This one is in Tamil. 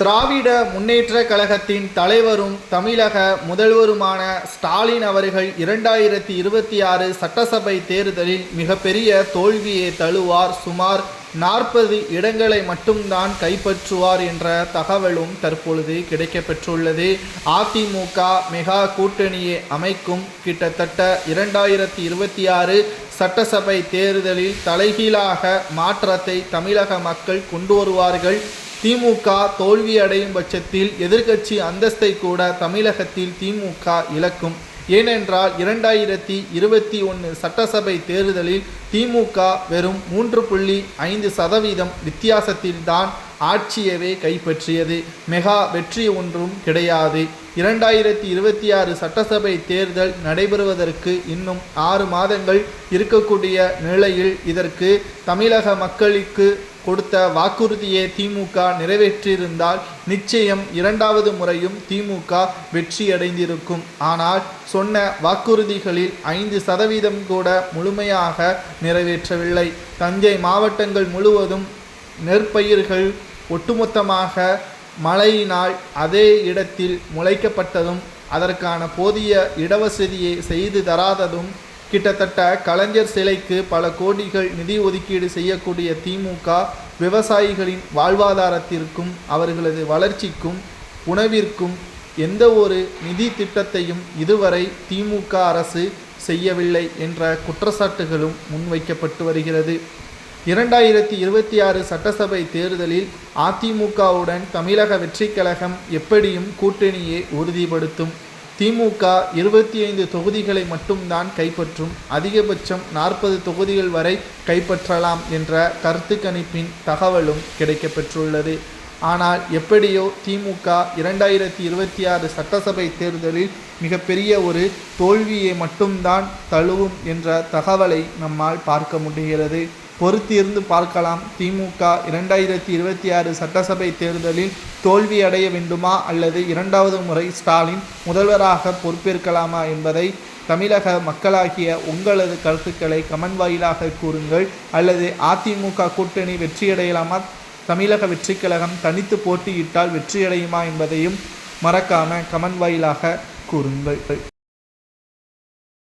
திராவிட முன்னேற்றக் கழகத்தின் தலைவரும் தமிழக முதல்வருமான ஸ்டாலின் அவர்கள் 2026 சட்டசபை தேர்தலில் மிகப்பெரிய தோல்வியை தழுவார். சுமார் 40 இடங்களை மட்டும்தான் கைப்பற்றுவார் என்ற தகவலும் தற்பொழுது கிடைக்கப்பெற்றுள்ளது. அதிமுக மெகா கூட்டணியை அமைக்கும். கிட்டத்தட்ட 2026 சட்டசபை தேர்தலில் தலைகீழாக மாற்றத்தை தமிழக மக்கள் கொண்டு வருவார்கள். திமுக தோல்வி அடையும் பட்சத்தில் எதிர்க்கட்சி அந்தஸ்தை கூட தமிழகத்தில் திமுக இழக்கும். ஏனென்றால் 2021 சட்டசபை தேர்தலில் திமுக வெறும் 3.5% வித்தியாசத்தில்தான் ஆட்சியவே கைப்பற்றியது. மெகா வெற்றி ஒன்றும் கிடையாது. 2026 சட்டசபை தேர்தல் நடைபெறுவதற்கு இன்னும் 6 மாதங்கள் இருக்கக்கூடிய நிலையில் இதற்கு தமிழக மக்களுக்கு கொடுத்த வாக்குறுதியை திமுக நிறைவேற்றியிருந்தால் நிச்சயம் 2வது முறையும் திமுக வெற்றியடைந்திருக்கும். ஆனால் சொன்ன வாக்குறுதிகளில் 5% கூட முழுமையாக நிறைவேற்றவில்லை. தஞ்சை மாவட்டங்கள் முழுவதும் நெற்பயிர்கள் ஒட்டுமொத்தமாக மழையினால் அதே இடத்தில் முளைக்கப்பட்டதும் அதற்கான போதிய இடவசதியை செய்து தராததும், கிட்டத்தட்ட கலைஞர் சிலைக்கு பல கோடிகள் நிதி ஒதுக்கீடு செய்யக்கூடிய திமுக விவசாயிகளின் வாழ்வாதாரத்திற்கும் அவர்களது வளர்ச்சிக்கும் உணவிற்கும் எந்த ஒரு நிதி திட்டத்தையும் இதுவரை திமுக அரசு செய்யவில்லை என்ற குற்றச்சாட்டுகளும் முன்வைக்கப்பட்டு வருகிறது. 2026 சட்டசபை தேர்தலில் அதிமுகவுடன் தமிழக வெற்றிக் கழகம் எப்படியும் கூட்டணியை உறுதிப்படுத்தும். திமுக 25 தொகுதிகளை மட்டும்தான் கைப்பற்றும். அதிகபட்சம் 40 தொகுதிகள் வரை கைப்பற்றலாம் என்ற கருத்து கணிப்பின் தகவலும் கிடைக்கப்பெற்றுள்ளது. ஆனால் எப்படியோ திமுக 2026 சட்டசபை தேர்தலில் மிகப்பெரிய ஒரு தோல்வியை மட்டும்தான் தழுவும் என்ற தகவலை நம்மால் பார்க்க முடிகிறது. பொறுத்திருந்து பார்க்கலாம். திமுக 2026 சட்டசபை தேர்தலில் தோல்வி அடைய வேண்டுமா அல்லது 2வது முறை ஸ்டாலின் முதல்வராக பொறுப்பேற்கலாமா என்பதை தமிழக மக்களாகிய உங்களது கருத்துக்களை கமெண்ட் வாயிலாக கூறுங்கள். அல்லது அதிமுக கூட்டணி வெற்றியடையலாமா, தமிழக வெற்றிக் கழகம் தனித்து போட்டியிட்டால் வெற்றியடையுமா என்பதையும் மறக்காம கமெண்ட் வாயிலாக கூறுங்கள்.